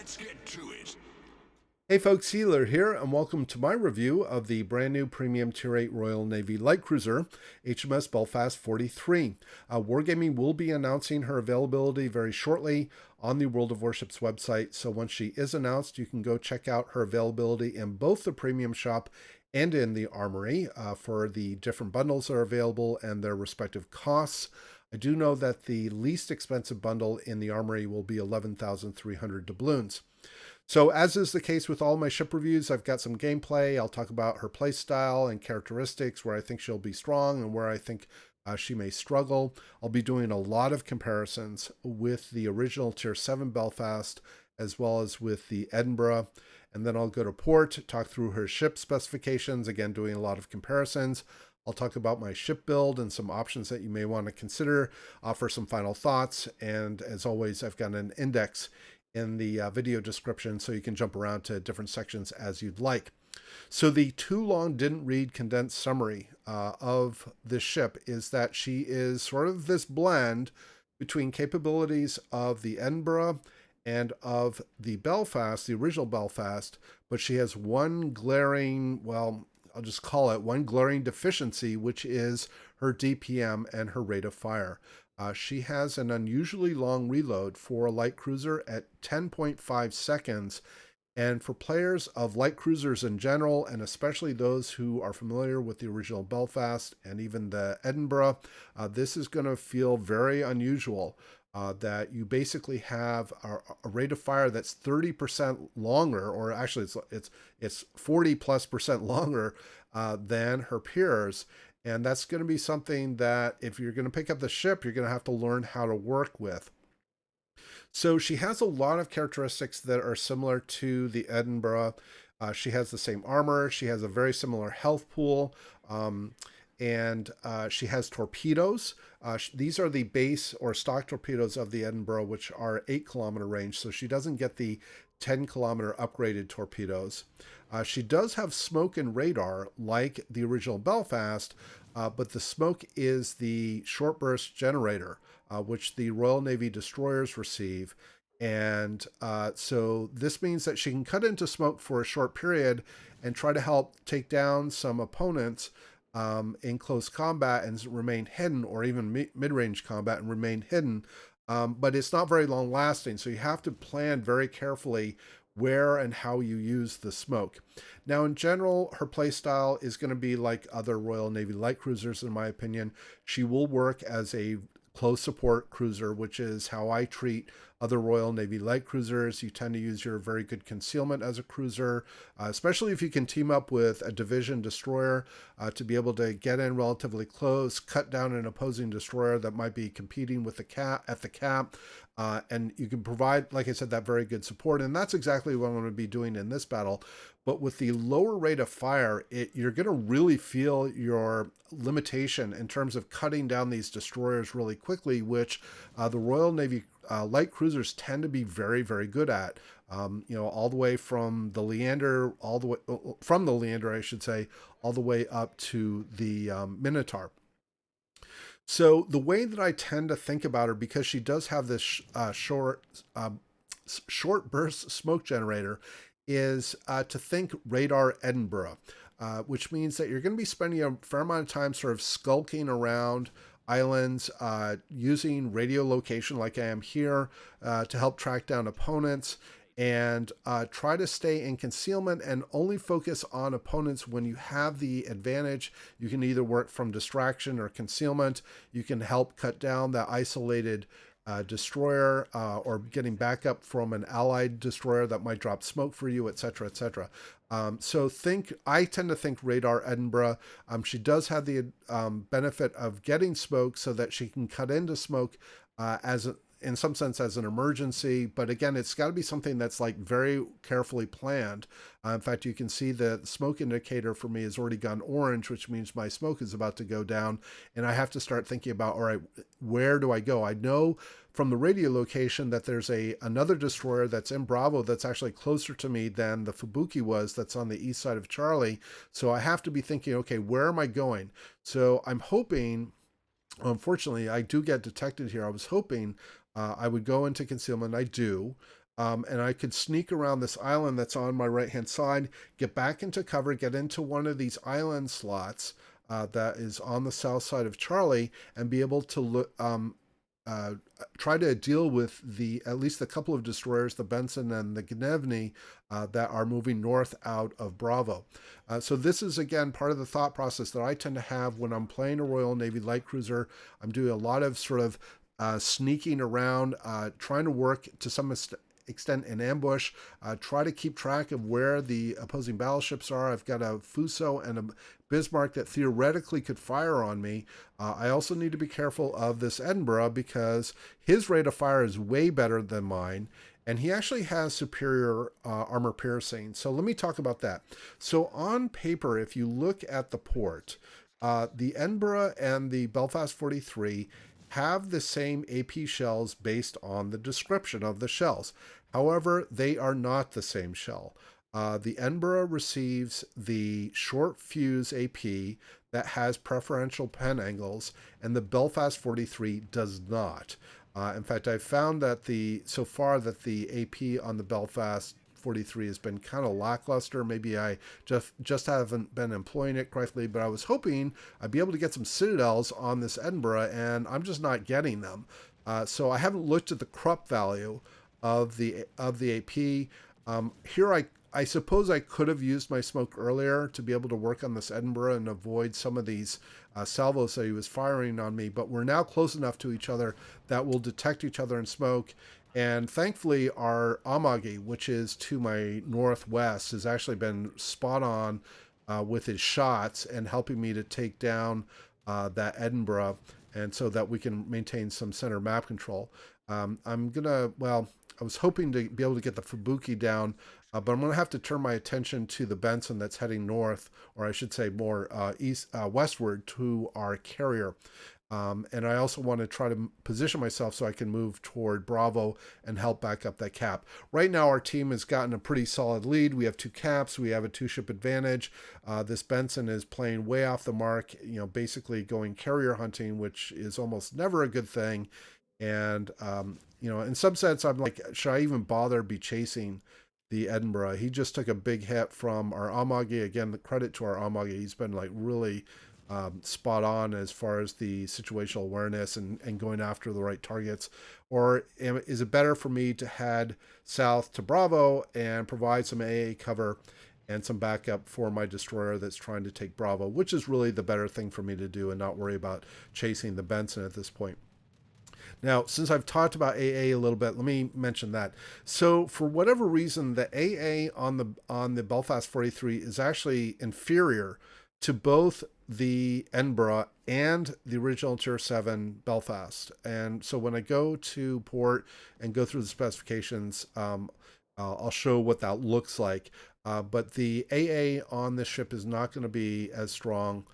Let's get to it. Hey folks, Healer here, and welcome to my review of the brand new Premium Tier 8 Royal Navy Light Cruiser, HMS Belfast 43. Wargaming will be announcing her availability very shortly on the World of Warships website, so once she is announced, you can go check out her availability in both the Premium Shop and in the Armory for the different bundles that are available and their respective costs. I do know that the least expensive bundle in the Armory will be 11,300 doubloons. So as is the case with all my ship reviews, I've got some gameplay. I'll talk about her playstyle and characteristics, where I think she'll be strong and where I think she may struggle. I'll be doing a lot of comparisons with the original Tier 7 Belfast, as well as with the Edinburgh. And then I'll go to port, talk through her ship specifications, again, doing a lot of comparisons. I'll talk about my ship build and some options that you may want to consider, offer some final thoughts. And as always, I've got an index in the video description so you can jump around to different sections as you'd like. So the too long didn't read condensed summary of this ship is that she is sort of this blend between capabilities of the Edinburgh and of the Belfast, the original Belfast, but she has one glaring, well, I'll just call it one glaring deficiency, which is her DPM and her rate of fire. She has an unusually long reload for a light cruiser at 10.5 seconds. And for players of light cruisers in general, and especially those who are familiar with the original Belfast and even the Edinburgh, this is going to feel very unusual. That you basically have a rate of fire that's 30% longer, or actually it's 40+% longer than her peers. And that's going to be something that if you're going to pick up the ship, you're going to have to learn how to work with. So she has a lot of characteristics that are similar to the Edinburgh. She has the same armor. She has a very similar health pool. And she has torpedoes. These are the base or stock torpedoes of the Edinburgh, which are 8-kilometer range. So she doesn't get the 10-kilometer upgraded torpedoes. She does have smoke and radar like the original Belfast, but the smoke is the short burst generator, which the Royal Navy destroyers receive. And so this means that she can cut into smoke for a short period and try to help take down some opponents in close combat and remain hidden, or even mid-range combat and remain hidden. But it's not very long lasting, so you have to plan very carefully where and how you use the smoke. Now, in general, her playstyle is going to be like other Royal Navy light cruisers, in my opinion. She will work as a close support cruiser, which is how I treat other Royal Navy light cruisers. You tend to use your very good concealment as a cruiser, especially if you can team up with a division destroyer to be able to get in relatively close, cut down an opposing destroyer that might be competing with the cap at the cap. And you can provide, like I said, that very good support. And that's exactly what I'm going to be doing in this battle. But with the lower rate of fire, you're going to really feel your limitation in terms of cutting down these destroyers really quickly, which the Royal Navy light cruisers tend to be very, very good at. All the way from the Leander, I should say, all the way up to the Minotaur. So the way that I tend to think about her, because she does have this short burst smoke generator, is to think radar Edinburgh, which means that you're going to be spending a fair amount of time sort of skulking around islands, using radio location like I am here to help track down opponents, and try to stay in concealment and only focus on opponents when you have the advantage. You can either work from distraction or concealment. You can help cut down that isolated destroyer or getting backup from an allied destroyer that might drop smoke for you, etc., etc. So I tend to think radar Edinburgh. She does have the benefit of getting smoke so that she can cut into smoke in some sense as an emergency, but again, it's got to be something that's like very carefully planned. In fact, you can see the smoke indicator for me has already gone orange, which means my smoke is about to go down, and I have to start thinking about, all right, where do I go? I know from the radio location that there's another destroyer that's in Bravo that's actually closer to me than the Fubuki was, that's on the east side of Charlie. So I have to be thinking, okay, where am I going? So I'm hoping, unfortunately, I do get detected here. I was hoping I would go into concealment. I do. and I could sneak around this island that's on my right-hand side, get back into cover, get into one of these island slots that is on the south side of Charlie, and be able to look, uh, try to deal with the at least a couple of destroyers, the Benson and the Gnevny, that are moving north out of Bravo. So this is, again, part of the thought process that I tend to have when I'm playing a Royal Navy light cruiser. I'm doing a lot of sort of sneaking around, trying to work to some extent in ambush, try to keep track of where the opposing battleships are. I've got a Fuso and a Bismarck that theoretically could fire on me. I also need to be careful of this Edinburgh because his rate of fire is way better than mine, and he actually has superior armor piercing. So let me talk about that. So on paper, if you look at the port, the Edinburgh and the Belfast 43 have the same AP shells based on the description of the shells. However, they are not the same shell. The Edinburgh receives the short fuse AP that has preferential pen angles, and the Belfast 43 does not. In fact, I've found that so far that the AP on the Belfast 43 has been kind of lackluster. Maybe I just haven't been employing it correctly, but I was hoping I'd be able to get some Citadels on this Edinburgh, and I'm just not getting them. So I haven't looked at the Krupp value of the AP. Here I suppose I could have used my smoke earlier to be able to work on this Edinburgh and avoid some of these salvos that he was firing on me, but we're now close enough to each other that we'll detect each other in smoke. And thankfully, our Amagi, which is to my northwest, has actually been spot on with his shots and helping me to take down that Edinburgh, and so that we can maintain some center map control. I was hoping to be able to get the Fubuki down, but I'm going to have to turn my attention to the Benson that's heading north, or I should say more westward to our carrier. And I also want to try to position myself so I can move toward Bravo and help back up that cap. Right now, our team has gotten a pretty solid lead. We have 2 caps. We have a 2-ship advantage. This Benson is playing way off the mark, basically going carrier hunting, which is almost never a good thing. And, in some sense, I'm like, should I even bother be chasing the Edinburgh? He just took a big hit from our Amagi. Again, the credit to our Amagi. He's been like really spot on as far as the situational awareness and going after the right targets. Or is it better for me to head south to Bravo and provide some AA cover and some backup for my destroyer that's trying to take Bravo, which is really the better thing for me to do and not worry about chasing the Benson at this point. Now, since I've talked about AA a little bit, let me mention that. So, for whatever reason, the AA on the Belfast 43 is actually inferior to both the Edinburgh and the original Tier 7 Belfast. And so when I go to port and go through the specifications, I'll show what that looks like. But the AA on this ship is not going to be as strong,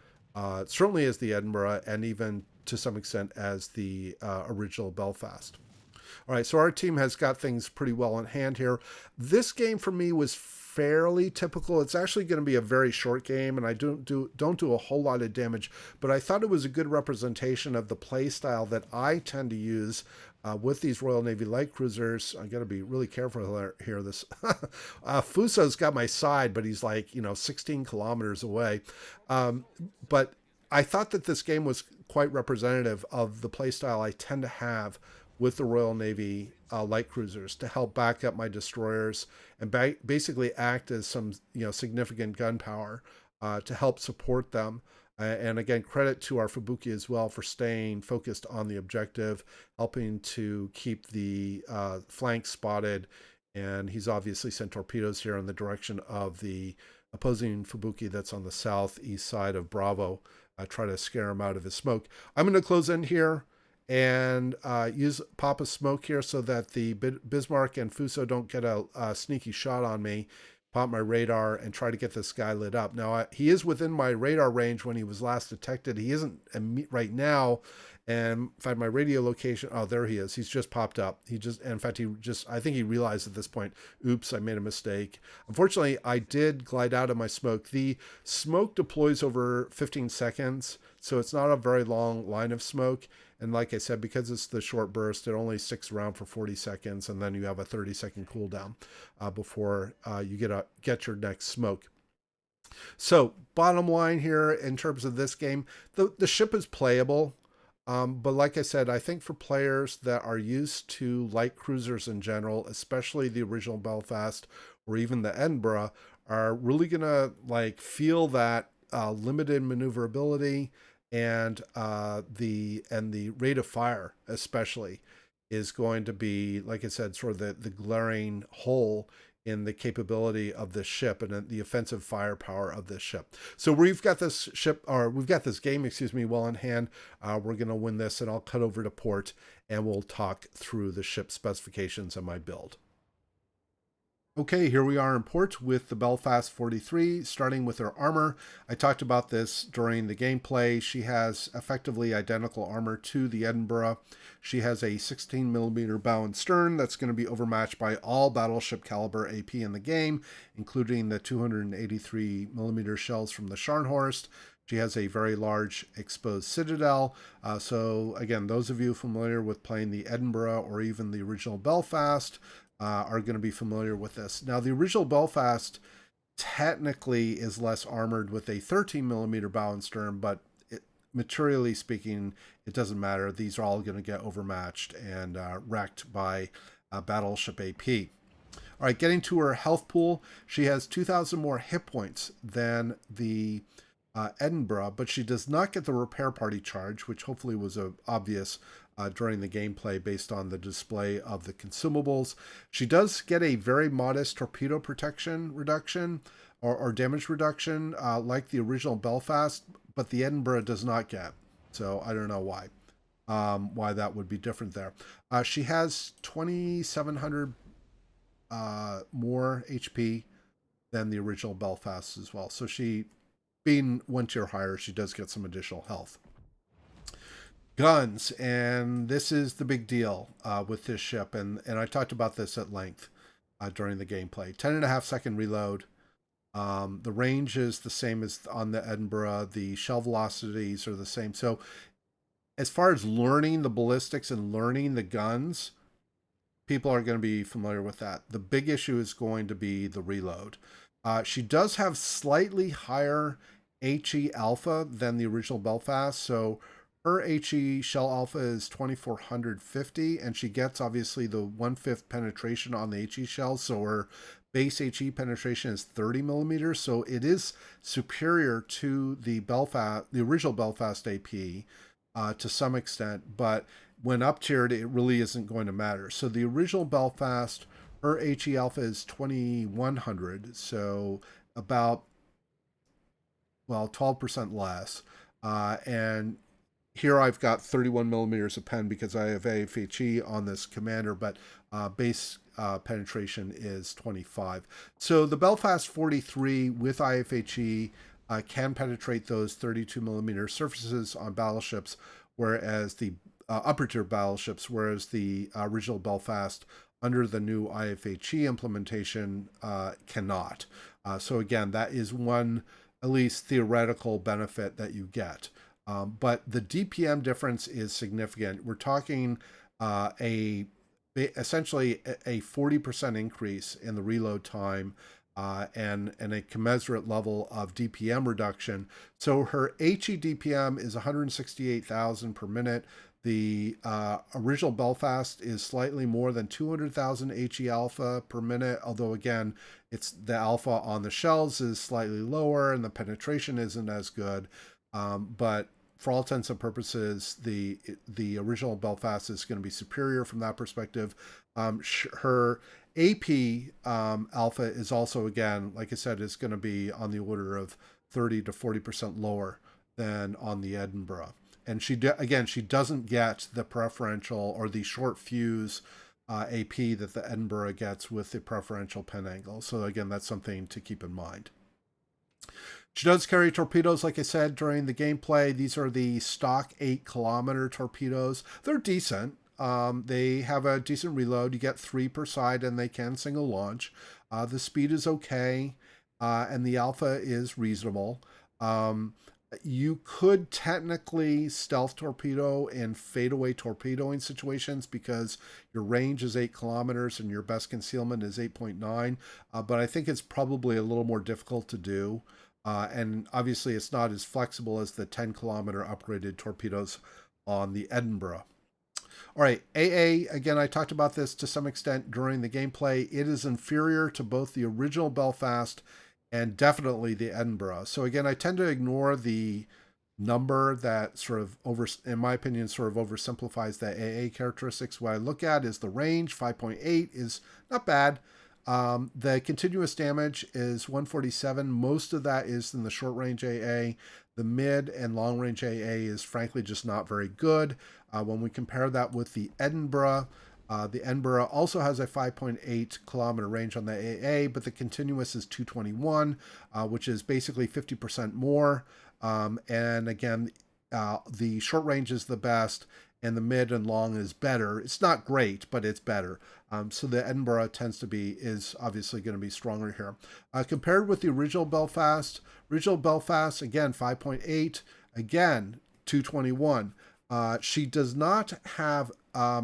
certainly as the Edinburgh, and even to some extent as the original Belfast. All right, so our team has got things pretty well in hand here. This game for me was fairly typical. It's actually going to be a very short game, and I don't do a whole lot of damage, but I thought it was a good representation of the play style that I tend to use with these Royal Navy light cruisers. I got to be really careful here. This Fuso's got my side, but he's like 16 kilometers away. But I thought that this game was quite representative of the playstyle I tend to have with the Royal Navy light cruisers to help back up my destroyers and basically act as some significant gun power to help support them. And again, credit to our Fubuki as well for staying focused on the objective, helping to keep the flanks spotted. And he's obviously sent torpedoes here in the direction of the opposing Fubuki that's on the southeast side of Bravo. Try to scare him out of his smoke. I'm going to close in here and pop a smoke here so that the Bismarck and Fuso don't get a sneaky shot on me. Pop my radar and try to get this guy lit up. Now, he is within my radar range when he was last detected. He isn't right now. And if I have my radio location, oh, there he is. He's just popped up. In fact, I think he realized at this point, oops, I made a mistake. Unfortunately, I did glide out of my smoke. The smoke deploys over 15 seconds, so it's not a very long line of smoke. And like I said, because it's the short burst, it only sticks around for 40 seconds, and then you have a 30-second cooldown before you get your next smoke. So, bottom line here in terms of this game, the ship is playable. But like I said, I think for players that are used to light cruisers in general, especially the original Belfast or even the Edinburgh, are really gonna like feel that limited maneuverability and the rate of fire especially is going to be, like I said, sort of the glaring hole in the capability of this ship and the offensive firepower of this ship. So we've got this ship, or we've got this game, excuse me, well in hand. We're going to win this, and I'll cut over to port, and we'll talk through the ship specifications and my build. Okay, here we are in port with the Belfast 43, starting with her armor. I talked about this during the gameplay. She has effectively identical armor to the Edinburgh. She has a 16mm bow and stern that's going to be overmatched by all battleship caliber AP in the game, including the 283mm shells from the Scharnhorst. She has a very large exposed citadel. So again, those of you familiar with playing the Edinburgh or even the original Belfast, are going to be familiar with this. Now, the original Belfast technically is less armored with a 13mm bow and stern, but materially speaking, it doesn't matter. These are all going to get overmatched and wrecked by battleship AP. All right, getting to her health pool, she has 2,000 more hit points than the Edinburgh, but she does not get the repair party charge, which hopefully was obvious during the gameplay based on the display of the consumables. She does get a very modest torpedo protection reduction or damage reduction like the original Belfast, but the Edinburgh does not get. So I don't know why that would be different there. She has 2,700 more HP than the original Belfast as well. So she, being 1 tier higher, she does get some additional health. Guns, and this is the big deal with this ship, and I talked about this at length during the gameplay. 10.5-second reload. The range is the same as on the Edinburgh. The shell velocities are the same. So as far as learning the ballistics and learning the guns, people are going to be familiar with that. The big issue is going to be the reload. She does have slightly higher HE alpha than the original Belfast, so her HE shell alpha is 2,450, and she gets obviously the 1/5 penetration on the HE shell, so her base HE penetration is 30mm, so it is superior to the Belfast, the original Belfast AP, to some extent, but when up tiered, it really isn't going to matter. So the original Belfast, her HE alpha is 2,100, so about, well, 12% less, and here I've got 31mm of pen because I have AFHE on this commander, but base penetration is 25. So the Belfast 43 with IFHE can penetrate those 32mm surfaces on battleships, whereas the upper tier battleships, whereas the original Belfast under the new IFHE implementation cannot. So again, that is one, at least theoretical benefit that you get. But the DPM difference is significant. We're talking essentially a 40% increase in the reload time and a commensurate level of DPM reduction. So her HE DPM is 168,000 per minute. The original Belfast is slightly more than 200,000 HE alpha per minute, although again, it's the alpha on the shells is slightly lower and the penetration isn't as good. But for all intents and purposes, the original Belfast is going to be superior from that perspective. Her AP alpha is also, again, like I said, is going to be on the order of 30 to 40% lower than on the Edinburgh. And she doesn't get the preferential or the short fuse AP that the Edinburgh gets with the preferential pen angle. So again, that's something to keep in mind. She does carry torpedoes, like I said, during the gameplay. These are the stock 8-kilometer torpedoes. They're decent. They have a decent reload. You get 3 per side, and they can single launch. The speed is okay, and the alpha is reasonable. You could technically stealth torpedo and fadeaway torpedoing situations because your range is 8 kilometers and your best concealment is 8.9. But I think it's probably a little more difficult to do. And obviously, it's not as flexible as the 10-kilometer upgraded torpedoes on the Edinburgh. All right, AA, again, I talked about this to some extent during the gameplay. It is inferior to both the original Belfast and definitely the Edinburgh. So again, I tend to ignore the number that sort of in my opinion, sort of oversimplifies the AA characteristics. What I look at is the range. 5.8 is not bad. The continuous damage is 147. Most of that is in the short range AA. The mid and long range AA is frankly just not very good. When we compare that with the Edinburgh also has a 5.8 kilometer range on the AA, but the continuous is 221, which is basically 50% more. And again, the short range is the best, and the mid and long is better. It's not great, but it's better. So the Edinburgh is obviously going to be stronger here. Compared with the original Belfast, again, 5.8, again, 221. She does not have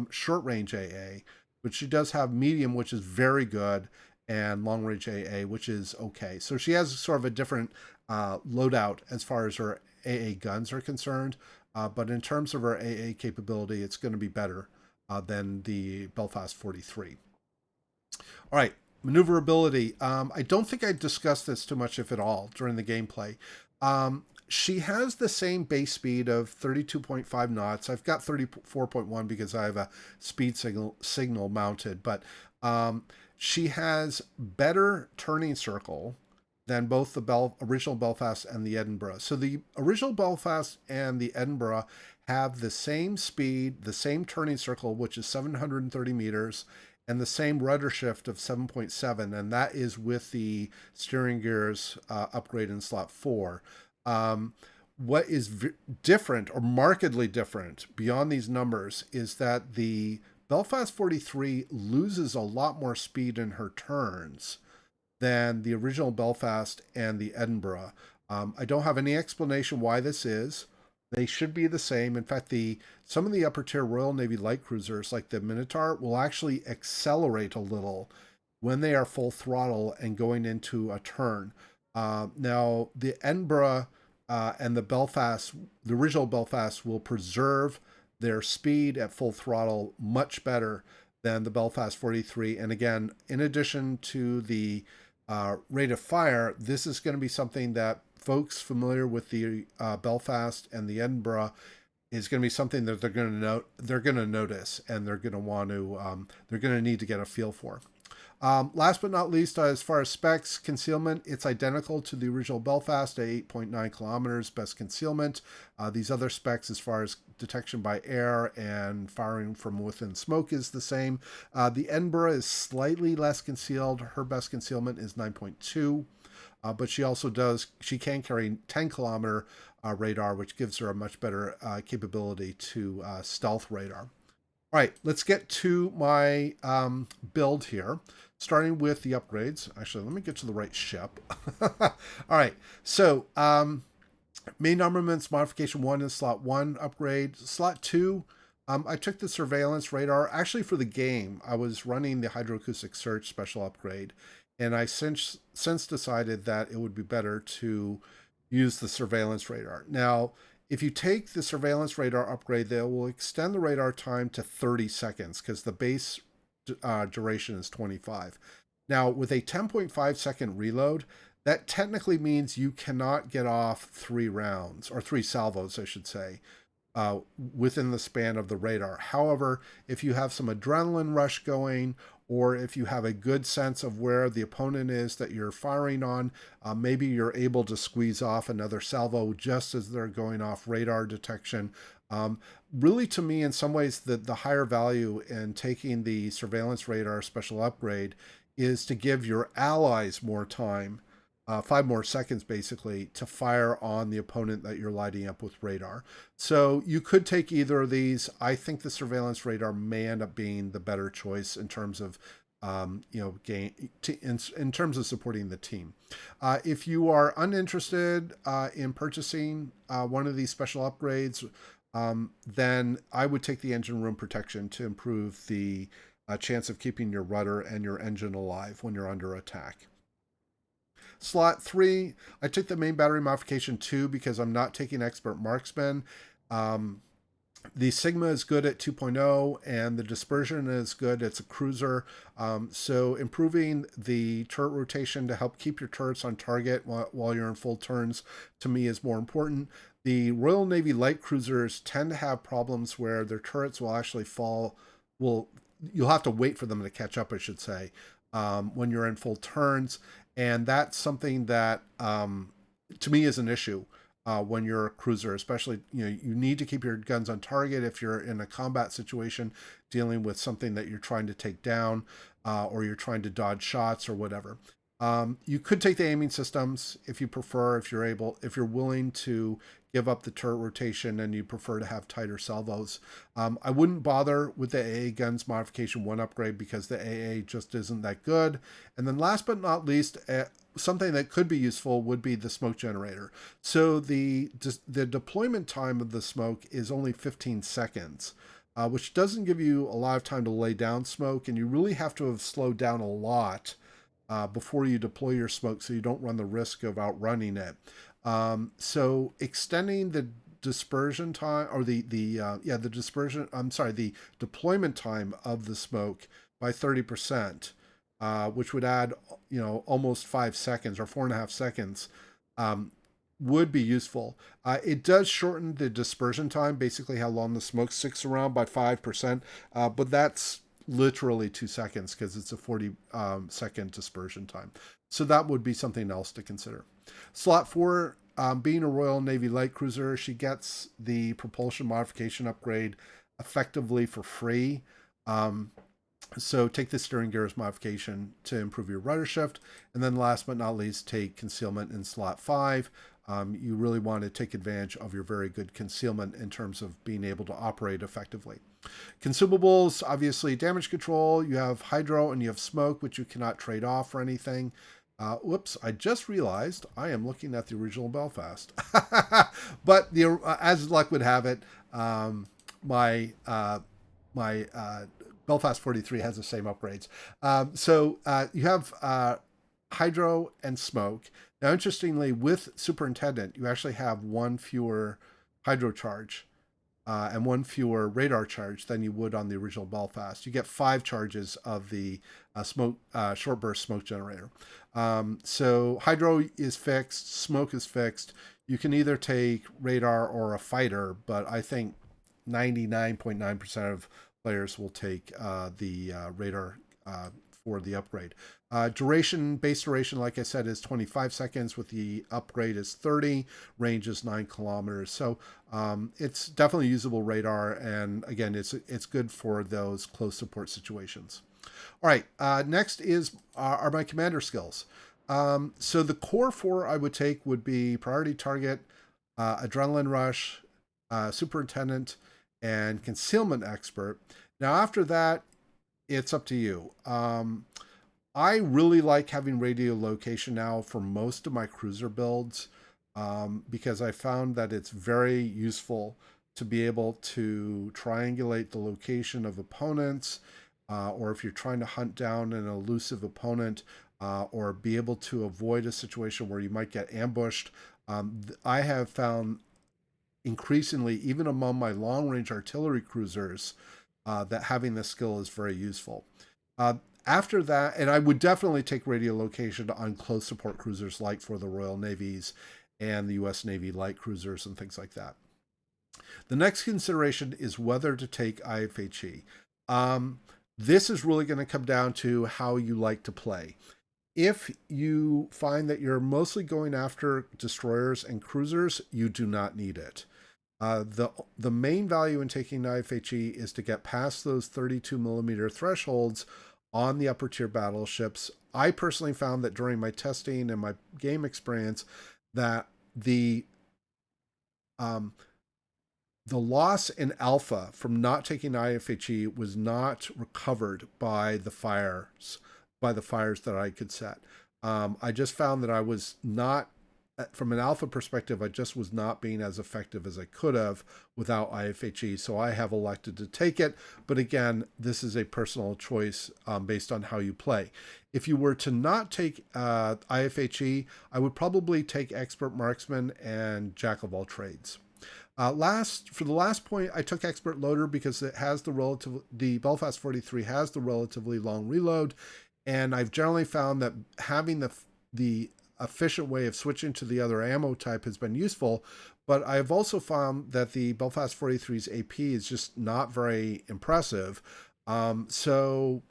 short range AA, but she does have medium, which is very good, and long range AA, which is okay. So she has sort of a different loadout as far as her AA guns are concerned. But in terms of her AA capability, it's going to be better than the Belfast 43. All right, maneuverability. I don't think I discussed this too much, if at all, during the gameplay. She has the same base speed of 32.5 knots. I've got 34.1 because I have a speed signal mounted, but she has better turning circle than both the original Belfast and the Edinburgh. So the original Belfast and the Edinburgh have the same speed, the same turning circle, which is 730 meters, and the same rudder shift of 7.7, and that is with the steering gears upgrade in slot 4. What is different, or markedly different, beyond these numbers is that the Belfast 43 loses a lot more speed in her turns than the original Belfast and the Edinburgh. I don't have any explanation why this is. They should be the same. In fact, some of the upper tier Royal Navy light cruisers, like the Minotaur, will actually accelerate a little when they are full throttle and going into a turn. Now, the Edinburgh and the original Belfast, will preserve their speed at full throttle much better than the Belfast 43. And again, in addition to the rate of fire, this is going to be something that folks familiar with the Belfast and the Edinburgh is going to be something that they're going to notice, and they're going to need to get a feel for. Last but not least, as far as specs, concealment, it's identical to the original Belfast at 8.9 kilometers, best concealment. These other specs, as far as detection by air and firing from within smoke, is the same. The Edinburgh is slightly less concealed. Her best concealment is 9.2. But she can carry 10-kilometer radar, which gives her a much better capability to stealth radar. All right, let's get to my build here, starting with the upgrades. Actually, let me get to the right ship. All right, so main armaments modification 1 is slot 1 upgrade. Slot 2, I took the surveillance radar. Actually, for the game, I was running the hydroacoustic search special upgrade, and I since decided that it would be better to use the surveillance radar. Now, if you take the surveillance radar upgrade, they will extend the radar time to 30 seconds because the base duration is 25. Now, with a 10.5 second reload, that technically means you cannot get off 3 rounds, or 3 salvos, I should say, within the span of the radar. However, if you have some adrenaline rush going, or if you have a good sense of where the opponent is that you're firing on, maybe you're able to squeeze off another salvo just as they're going off radar detection. Really, to me, in some ways, the higher value in taking the surveillance radar special upgrade is to give your allies more time, 5 more seconds basically, to fire on the opponent that you're lighting up with radar. So you could take either of these. I think the surveillance radar may end up being the better choice in terms of in terms of supporting the team. If you are uninterested in purchasing one of these special upgrades, then I would take the engine room protection to improve the chance of keeping your rudder and your engine alive when you're under attack. Slot 3, I took the main battery modification 2 because I'm not taking expert marksman. The Sigma is good at 2.0 and the dispersion is good. It's a cruiser. So improving the turret rotation to help keep your turrets on target while you're in full turns, to me, is more important. The Royal Navy light cruisers tend to have problems where their turrets will actually fall. You'll have to wait for them to catch up, I should say, when you're in full turns. And that's something that, to me, is an issue. When you're a cruiser, especially, you need to keep your guns on target if you're in a combat situation dealing with something that you're trying to take down, or you're trying to dodge shots or whatever. You could take the aiming systems if you prefer, if you're willing to give up the turret rotation and you prefer to have tighter salvos. I wouldn't bother with the AA Guns Modification 1 upgrade because the AA just isn't that good. And then last but not least, something that could be useful would be the smoke generator. So the deployment time of the smoke is only 15 seconds, which doesn't give you a lot of time to lay down smoke, and you really have to have slowed down a lot before you deploy your smoke so you don't run the risk of outrunning it. So extending the dispersion time, or the deployment time of the smoke by 30%, which would add, almost 5 seconds or 4.5 seconds, would be useful. It does shorten the dispersion time, basically how long the smoke sticks around, by 5%, but that's literally 2 seconds because it's a 40-second dispersion time. So that would be something else to consider. Slot 4, being a Royal Navy light cruiser, she gets the propulsion modification upgrade effectively for free. So take the steering gears modification to improve your rudder shift. And then last but not least, take concealment in slot 5. You really want to take advantage of your very good concealment in terms of being able to operate effectively. Consumables, obviously damage control. You have hydro and you have smoke, which you cannot trade off for anything. Whoops, I just realized I am looking at the original Belfast. But as luck would have it, my Belfast 43 has the same upgrades. So you have hydro and smoke. Now, interestingly, with Superintendent, you actually have one fewer hydro charge and one fewer radar charge than you would on the original Belfast. You get 5 charges of the short burst smoke generator. So hydro is fixed, smoke is fixed. You can either take radar or a fighter, but I think 99.9% of players will take the radar for the upgrade. Base duration, like I said, is 25 seconds. With the upgrade is 30. Range is 9 kilometers. So it's definitely usable radar, and again, it's good for those close support situations. All right, next are my commander skills. So the core 4 I would take would be Priority Target, Adrenaline Rush, Superintendent, and Concealment Expert. Now, after that, it's up to you. I really like having radio location now for most of my cruiser builds, because I found that it's very useful to be able to triangulate the location of opponents, or if you're trying to hunt down an elusive opponent, or be able to avoid a situation where you might get ambushed. I have found increasingly, even among my long-range artillery cruisers, that having this skill is very useful. After that, and I would definitely take radio location on close support cruisers like for the Royal Navies and the U.S. Navy light cruisers and things like that. The next consideration is whether to take IFHE. This is really going to come down to how you like to play. If you find that you're mostly going after destroyers and cruisers, you do not need it. The main value in taking IFHE is to get past those 32 millimeter thresholds on the upper tier battleships. I personally found that during my testing and my game experience that the the loss in alpha from not taking IFHE was not recovered by the fires that I could set. I just found that I was not, from an alpha perspective, I just was not being as effective as I could have without IFHE. So I have elected to take it. But again, this is a personal choice based on how you play. If you were to not take IFHE, I would probably take Expert Marksman and Jack of all trades. For the last point, I took Expert Loader because it has the Belfast 43 has the relatively long reload, and I've generally found that having the efficient way of switching to the other ammo type has been useful. But I've also found that the Belfast 43's AP is just not very impressive. So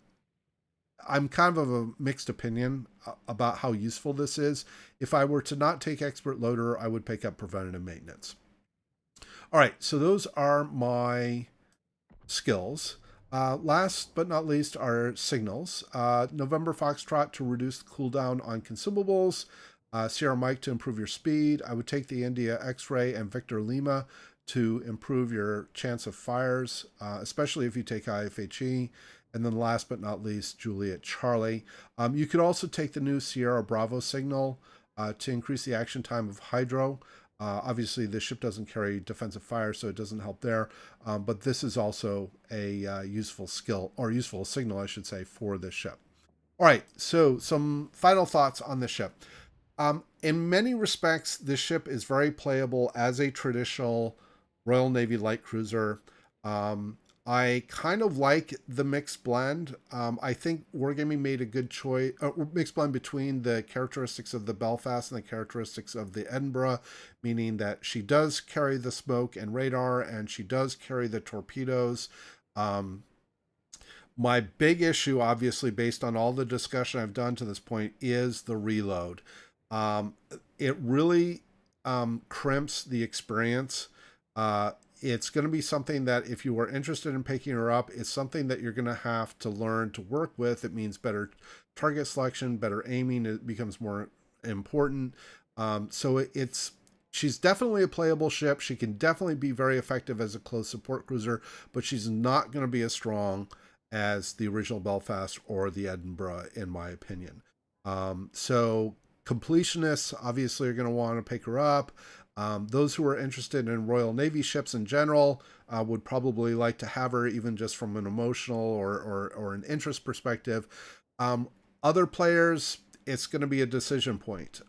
I'm kind of a mixed opinion about how useful this is. If I were to not take Expert Loader, I would pick up Preventative Maintenance. All right, so those are my skills. Last but not least are signals. November Foxtrot to reduce the cooldown on consumables. Sierra Mike to improve your speed. I would take the India X-Ray and Victor Lima to improve your chance of fires, especially if you take IFHE. And then last but not least, Juliet Charlie. You could also take the new Sierra Bravo signal to increase the action time of Hydro. Obviously, this ship doesn't carry defensive fire, so it doesn't help there. But this is also a useful skill, or useful signal, I should say, for this ship. All right, so some final thoughts on this ship. In many respects, this ship is very playable as a traditional Royal Navy light cruiser. I kind of like the mixed blend. I think Wargaming made a good choice, mixed blend between the characteristics of the Belfast and the characteristics of the Edinburgh, meaning that she does carry the smoke and radar, and she does carry the torpedoes. My big issue, obviously, based on all the discussion I've done to this point, is the reload. It really crimps the experience. It's going to be something that if you are interested in picking her up, it's something that you're going to have to learn to work with. It means better target selection, better aiming. It becomes more important. She's definitely a playable ship. She can definitely be very effective as a close support cruiser, but she's not going to be as strong as the original Belfast or the Edinburgh, in my opinion. So completionists obviously are going to want to pick her up. Those who are interested in Royal Navy ships in general would probably like to have her, even just from an emotional or an interest perspective. Other players, it's going to be a decision point.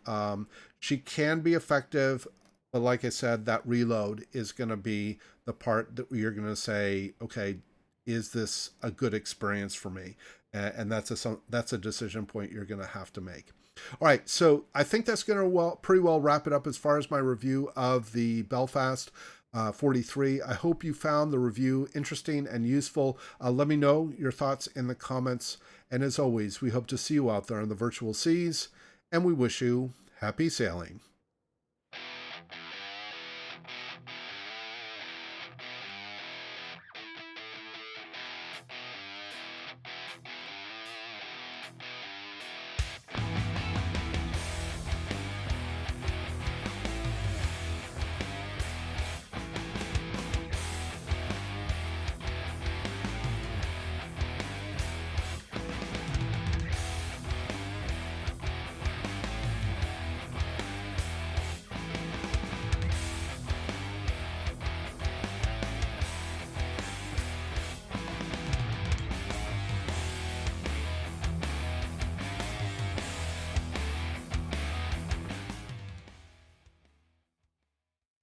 She can be effective, but like I said, that reload is going to be the part that you're going to say, okay, is this a good experience for me? And that's a decision point you're going to have to make. All right, so I think that's going to pretty well wrap it up as far as my review of the Belfast 43. I hope you found the review interesting and useful. Let me know your thoughts in the comments. And as always, we hope to see you out there on the virtual seas, and we wish you happy sailing.